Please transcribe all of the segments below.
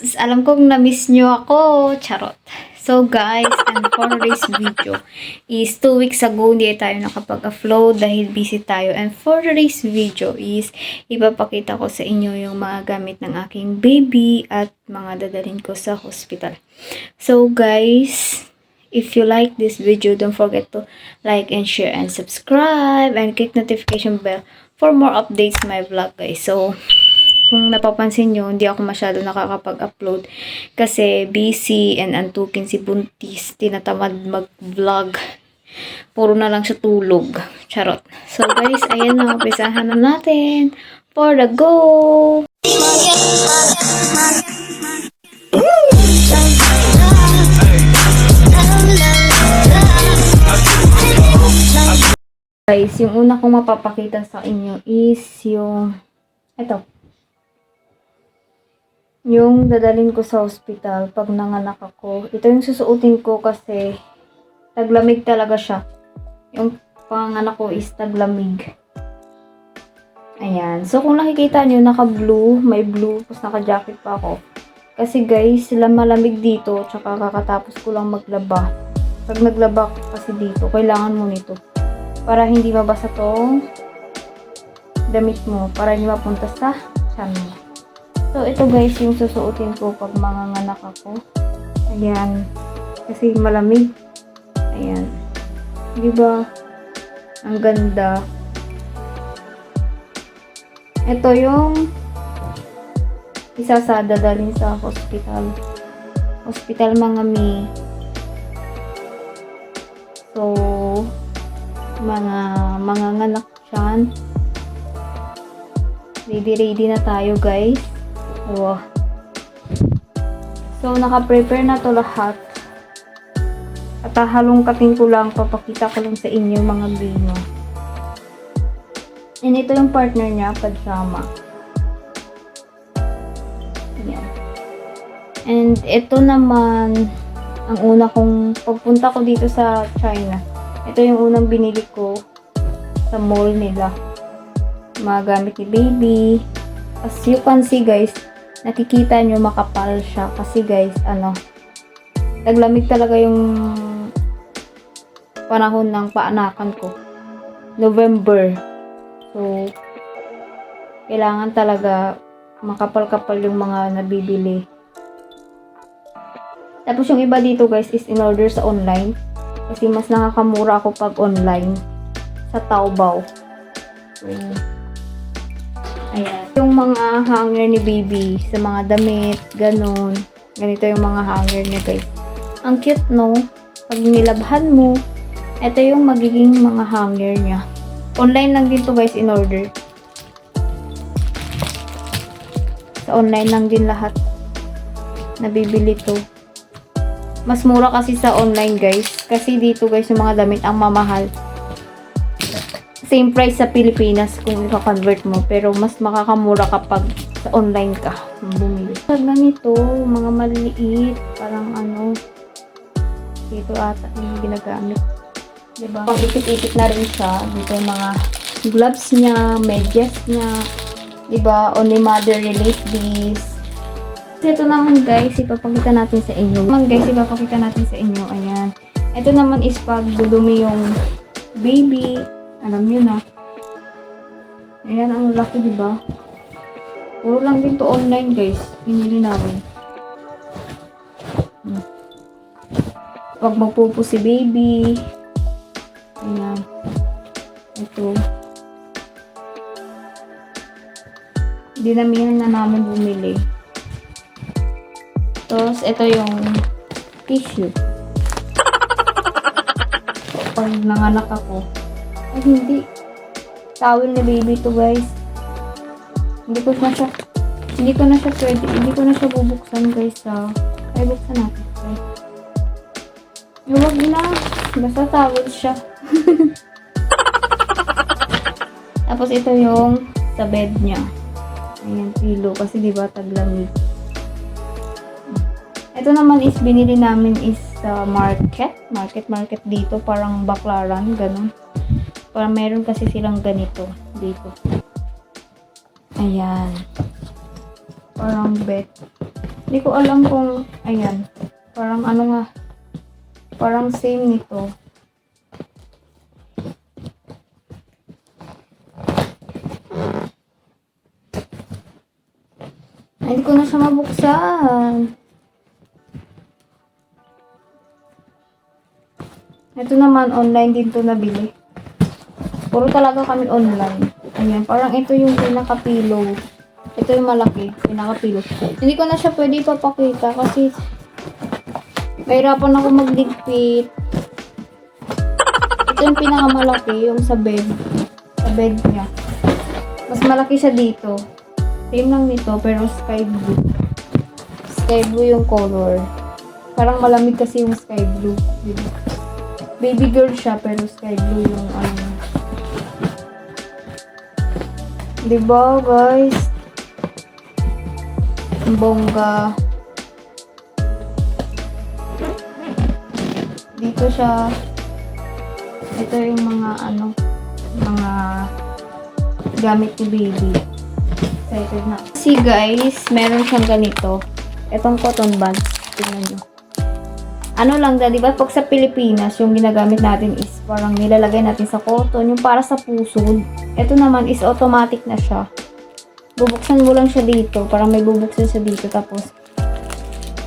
Alam kong na-miss nyo ako. Charot. So guys, and for this video is 2 weeks ago hindi tayo nakapag-upload dahil busy tayo. And for this video is ipapakita ko sa inyo yung mga gamit ng aking baby at mga dadalhin ko sa hospital. So guys, if you like this video, don't forget to like and share and subscribe and click notification bell for more updates my vlog guys. So kung napapansin nyo, hindi ako masyado nakakapag-upload kasi busy and antukin si Buntis. Tinatamad mag-vlog. Puro na lang siya tulog. Charot. So guys, ayan na. Umpisahan na natin. For the go! Guys, yung una kong mapapakita sa inyo is yung ito. Yung dadalhin ko sa hospital pag nanganak ako. Ito yung susuotin ko kasi taglamig talaga siya. Yung panganak ko is taglamig. Ayan. So kung nakikita nyo, naka-blue. May blue. Tapos naka-jacket pa ako. Kasi guys, sila malamig dito. Tsaka kakatapos ko lang maglaba. Pag naglaba kasi dito, kailangan mo nito. Para hindi mabasa tong damit mo. Para hindi mapunta sa tiyan mo. So, ito guys, yung susuotin ko pag manganganak ako. Ayan. Kasi malamig. Ayan. Diba? Ang ganda. Ito yung isa sa dadalhin sa hospital. Hospital mga mi. So, manganganak siyan. Ready na tayo guys. Wow. So, naka-prepare na to lahat. At halongkatin ko lang, papakita ko lang sa inyo mga bino. And ito yung partner niya, pajama. Ayan. And ito naman, ang una kong, pagpunta ko dito sa China. Ito yung unang binili ko sa mall nila. Mga gamit ni baby. As you can see guys, nakikita nyo makapal siya kasi guys, naglamig talaga yung panahon ng paanakan ko. November. So, kailangan talaga makapal-kapal yung mga nabibili. Tapos yung iba dito guys is in order sa online. Kasi mas nakakamura ako pag online sa Taobao. So, ayan. Yung mga hanger ni baby sa mga damit, ganun. Ganito yung mga hanger niya guys. Ang cute no? Pag nilabhan mo, ito yung magiging mga hanger niya. Online lang din to guys in order. Sa online lang din lahat. Nabibili to. Mas mura kasi sa online guys. Kasi dito guys yung mga damit ang mamahal. Same price sa Pilipinas kung i-convert mo. Pero mas makakamura kapag sa online ka bumili. Pag ganito, mga maliliit, parang dito ata yung ginagamit. Diba? Pag ipit-ipit na rin siya, dito yung mga gloves niya, medyas niya. Diba? Only mother release this. Ito naman guys, ipapakita natin sa inyo. Ayan. Ito naman is pag dudumi yung baby. Alam nyo na. Ayan, ang laki diba? Puro lang din to online guys. Pinili namin. Pag magpupo si baby. Ayan. Ito. Dinamihan na namin bumili. Tapos, ito yung tissue. Pag nanganak ako. Ay, hindi. Towel ni baby to guys. Hindi ko na siya bubuksan guys. Ay, buksan natin. Okay. Huwag na. Basta towel siya. Tapos ito yung sa bed niya. Ayan, pillow. Kasi diba taglamig. Ito naman is binili namin is sa market dito. Parang baklaran. Ganun. Parang meron kasi silang ganito dito. Ayan. Parang bed. Hindi ko alam kung, ayan, parang ano nga, parang same nito. Ay, hindi ko na siya mabuksan. Ito naman, online din to nabili. Puro talaga kami online. Ayan, parang ito yung pinaka-pillow. Ito yung malaki, pinaka-pillow. Hindi ko na siya pwede ipapakita kasi mahirapan ako magligpit. Ito yung pinakamalaki, yung sa bed. Sa bed niya. Mas malaki siya dito. Same lang nito, pero sky blue. Sky blue yung color. Parang malamig kasi yung sky blue. Diba? Baby girl siya, pero sky blue yung ano. Diba, guys? Ang bongga. Dito siya. Ito yung mga ano, mga gamit ni baby. Excited na. See guys, meron siyang ganito. Itong cotton buds. Tingnan nyo. Ano lang da, diba? Pag sa Pilipinas, yung ginagamit natin is parang nilalagay natin sa cotton. Yung para sa pusod. Ito naman is automatic na siya. Bubuksan mo lang siya dito. Parang may bubuksan siya dito. Tapos,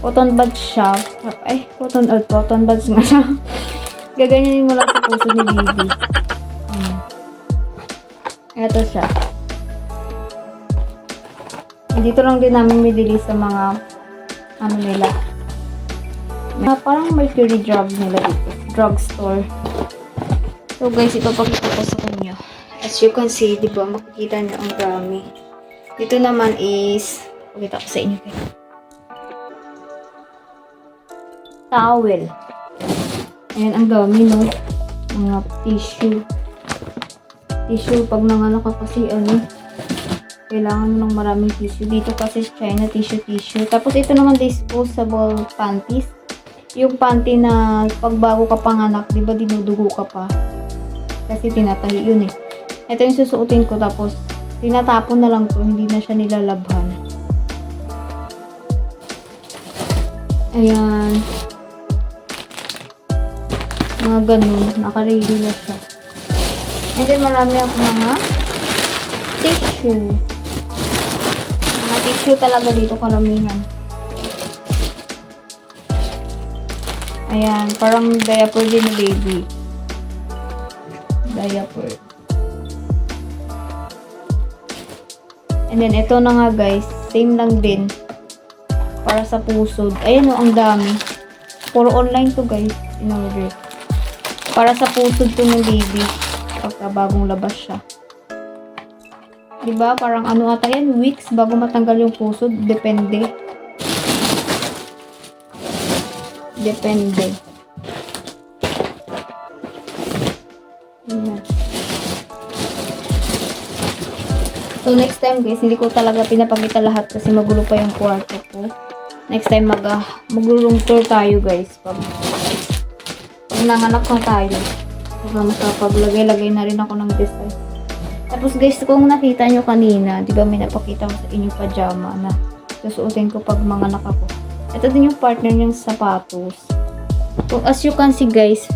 cotton buds siya. Ay, cotton buds nga siya. Gaganyanin mo lang sa pusod ni baby. Ito siya. Dito lang din namin midili sa mga ano nila. Parang Mercury drug nila dito. Drugstore. So guys, ipapakita ko sa inyo. As you can see, di ba, makikita nyo ang dami. Dito naman is, pakita ko sa inyo. Towel. Ayan, ang dami, no? Mga tissue. Tissue, pag nanganak ka kasi, ano, kailangan mo ng maraming tissue. Dito kasi China, tissue. Tapos ito naman disposable panties. Yung panty na pag bago ka panganak, di ba dinudugo ka pa? Kasi tinatahi yun eh. Ito yung susuotin ko tapos tinatapon na lang to, hindi na siya nilalabhan. Ayan. Mga ganun. Naka-ready na siya. And then marami ako mga tissue. Mga tissue talaga dito karamihan. Ayan, parang diaper din ni baby. Diaper. And then, ito na nga guys. Same lang din. Para sa pusod. Ayan o, ang dami. Puro online to guys. In-order. Para sa pusod to ng baby. Pagka bagong labas siya. Diba? Parang ano ata yan? Weeks bago matanggal yung pusod. Depende. Depende. Ayan. So, next time guys, hindi ko talaga pinapakita lahat kasi magulo pa yung kwarto ko. Next time, mag-room tour tayo guys. Pag nanganak na tayo. Paglagay-lagay na rin ako ng design. Tapos guys, kung nakita nyo kanina, di ba may napakita ko sa inyo pajama na susuotin ko pag manganak ako. Ito din yung partner niyang sapatos. So, as you can see guys,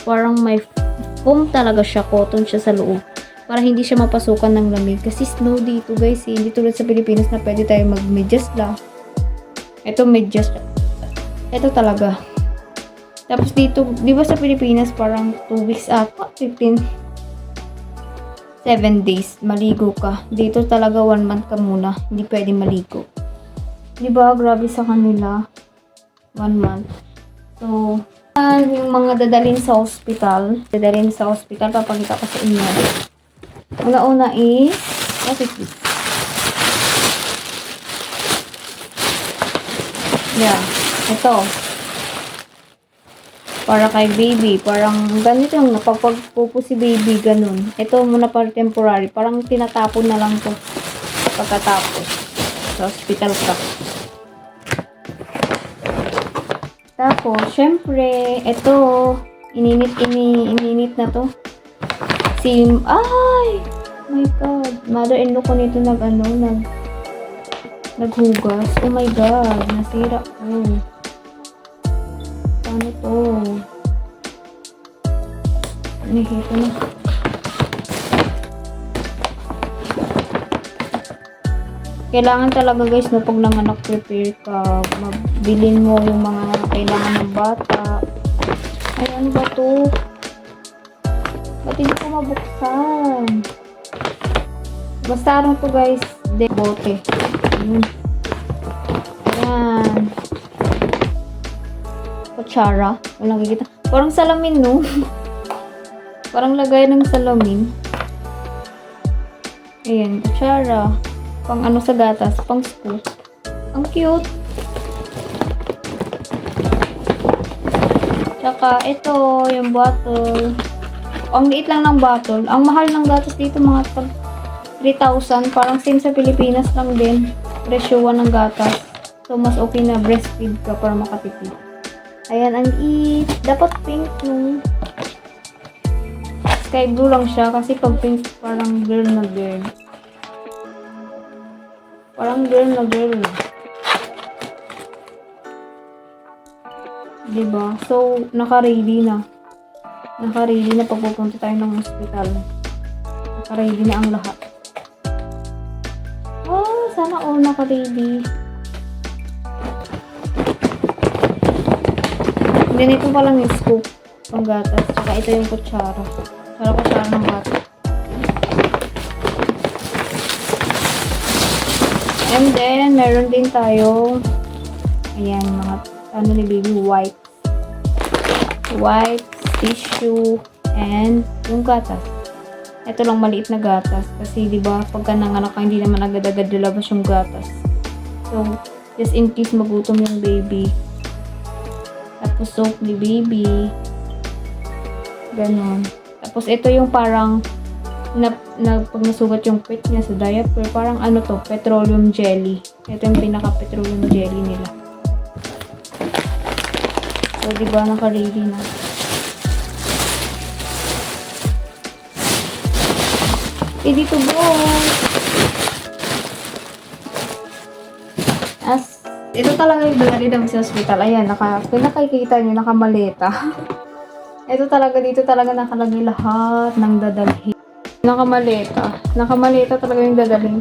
parang may foam talaga siya, cotton siya sa loob. Para hindi siya mapasukan ng lamig. Kasi snow dito guys, hindi tulad sa Pilipinas na pwede tayo mag-medyas lang. Ito medyas. Ito talaga. Tapos dito, di ba sa Pilipinas parang 2 weeks ata, 7 days, maligo ka. Dito talaga 1 month ka muna, hindi pwede maligo. Di ba? Grabe sa kanila. 1 month. So, yung mga dadalhin sa hospital, papakita ko sa inyo. Una-una is, what is this? Yeah, ito. Para kay baby, parang ganito yung napapagpupo si baby, ganun. Ito muna para temporary, parang tinatapon na lang to pagkatapos. Sa hospital ka. Tapos, syempre, ito, ininit na to. Ay! My God. Mother-in-law ko nito Naghugas. Oh my God. Nasira ko. Paano to? Nahito na. Kailangan talaga guys, no, pag nanganak prepare ka, mabilin mo yung mga kailangan ng bata. Ay, ano ba to? Ba't hindi ko mabuksan? Basta ano to guys, bote. Ayan. Ayan. Kutsara. Walang kikita. Parang salamin, no? Parang lagay ng salamin. Ayan, kutsara. Pang ano sa gatas, pang scoop. Ang cute. Tsaka, ito, yung bottle. Ang liit lang ng bottle. Ang mahal ng gatas dito, mga 3,000. Parang same sa Pilipinas lang din. Presyoan ng gatas. So, mas okay na breastfeed ka para makatipid. Ayan, ang liit. Dapat pink nung. Sky blue lang siya kasi pag pink, parang girl na girl. Parang girl na girl. Diba? So, naka-ready na. Naka-ready na pag pupunta tayo ng hospital. Naka-ready na ang lahat. Oh, sana all naka-ready. Then, ito pa lang yung scoop. Pang gatas. Saka ito yung kutsara. Kutsara ng bata. And then, meron din tayo, ayan, mga, ano ni baby, wipes, tissue, and yung gatas. Ito lang maliit na gatas. Kasi, di ba pagka nanganak ka, hindi naman agad-agad lalabas yung gatas. So, just in case magutom yung baby. Tapos, soap ni baby. Ganon. Tapos, ito yung parang, pag nasugat yung pit niya sa diaper, parang ano to, petroleum jelly. Ito yung pinaka-petroleum jelly nila. So, diba, naka-ready na. Dito boys! Ito talaga yung dala dito sa hospital. Ayan, nakikita nyo, nakamaleta. Ito talaga, dito talaga nakalagay lahat ng dadalhin. Nakamaleta. Nakamaleta talaga yung dadalhin.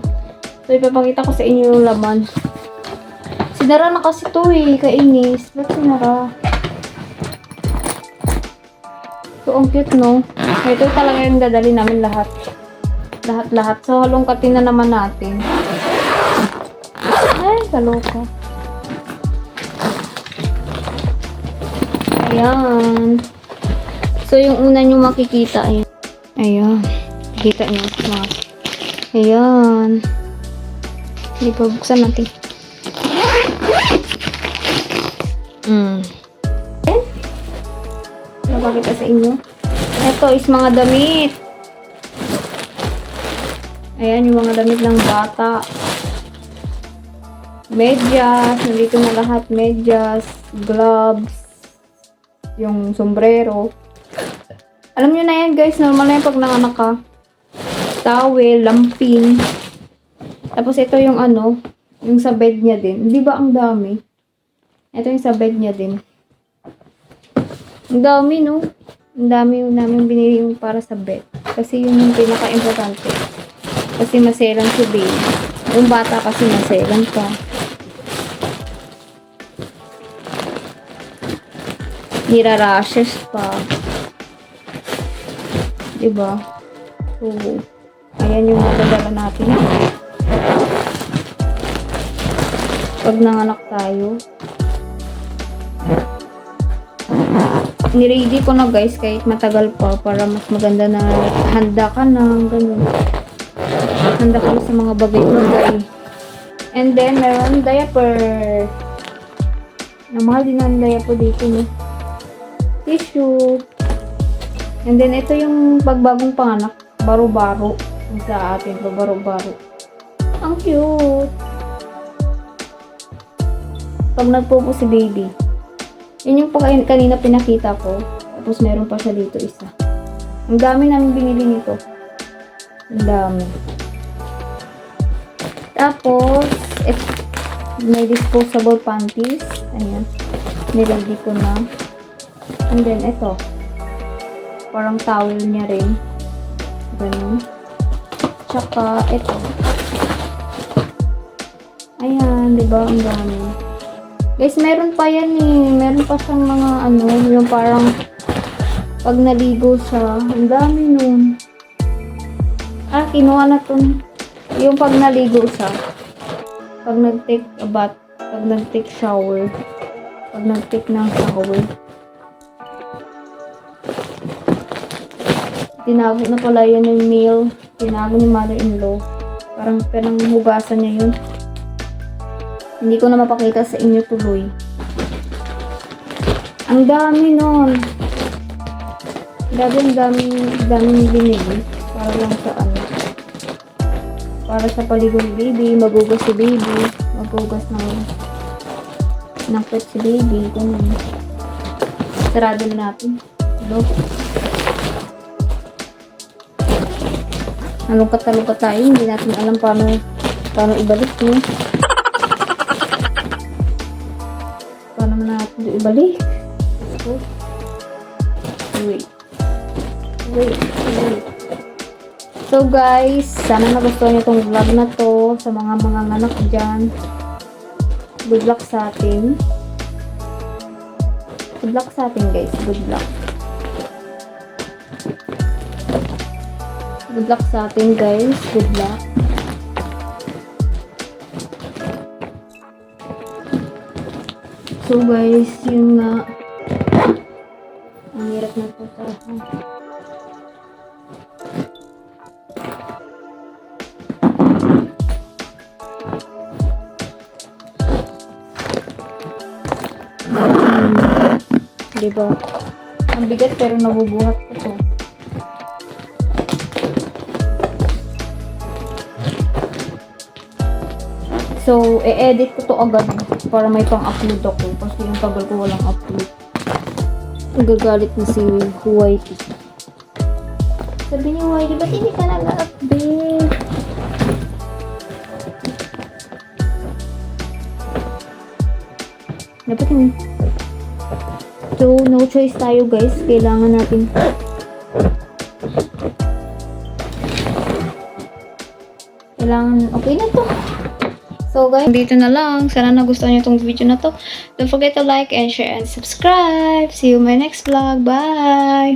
So, ipapakita ko sa inyo yung laman. Sinara na kasi to eh. Kainis. Ba't sinara? So, ang cute, no? Ito talaga yung dadalhin namin lahat. Lahat-lahat. So, halongkatin na naman natin. Ay, kaloka. Ayan. So, yung una nyo makikita, ayan. Ayan. Kita nyo. Ayan. Hindi pa buksan natin. Napakita sa inyo. Ito is mga damit. Ayan, yung mga damit ng bata. Medyas. Nandito na lahat. Medyas. Gloves. Yung sombrero. Alam nyo na yan guys. Normal na yan pag nanganak ka. Towel, lampin. Tapos ito yung ano, yung sa bed niya din. Di ba ang dami? Ito yung sa bed niya din. Ang dami, no? Ang dami yung namin binili yung para sa bed. Kasi yun yung pinaka-importante. Kasi maselan si baby. Yung bata kasi maselan pa. Nira-rashes pa. Diba? So, ayan yung matadala natin. Pag nanganak tayo. Niready ko na guys kahit matagal pa para mas maganda na handa ka na. Ganun. Handa ka na sa mga bagay-bagay. And then, meron diaper. Namahal din ang diaper dito, no? Tissue. And then, ito yung pagbagong panganak. Baro-baro. Yung sa atin, baro-baro. Ang cute. Pag nagpupo si baby. Yun yung kanina pinakita ko. Tapos, meron pa siya dito isa. Ang dami namin binili nito. Ang dami. Tapos, May disposable panties. Ayan. Niready ko na. And then, ito. Parang towel niya rin. Ganun. Tsaka, ito. Ayan, diba? Ang dami. Guys, meron pa yan eh. Meron pa siyang mga ano, yung parang pag naligo siya. Ang dami nun. Kinuha na to. Yung pag naligo siya. Pag nag-take a bath. Pag nag-take shower. Pag nag-take ng shower. Tinago na pala yan ng mail. Tinago ni mother-in-law. Parang hugasan niya yun. Hindi ko na mapakita sa inyo tuloy. Ang dami nun. Grabe, ang daming binili. Para lang sa ano. Para sa paligo ni baby. Magugas si baby. Magugas ng pet si baby. Ganun. Sarado na natin. Hello. Nalungkat tayo. Hindi natin alam paano ibalik yun. Paano natin ito ibalik? Wait. So guys, sana nagustuhan niyo itong vlog na to sa mga anak dyan. Good luck sa atin. Good luck sa atin guys. Good luck. Good luck sa atin guys. Good luck. So guys, yun nga. Ang hirap na po sa akin. Diba? Ang bigat pero nabubuhat ko to. So, i-edit ko to agad para may pang-upload ako. Kasi yung tagal ko walang upload. Gagalit na si Whitey. Sabi ni Whitey, ba't hindi ka nag-update? Dapat hindi. So, no choice tayo guys. Kailangan natin. Okay na to. So guys, dito na lang. Sana nagustuhan niyo itong video na to. Don't forget to like and share and subscribe. See you in my next vlog. Bye!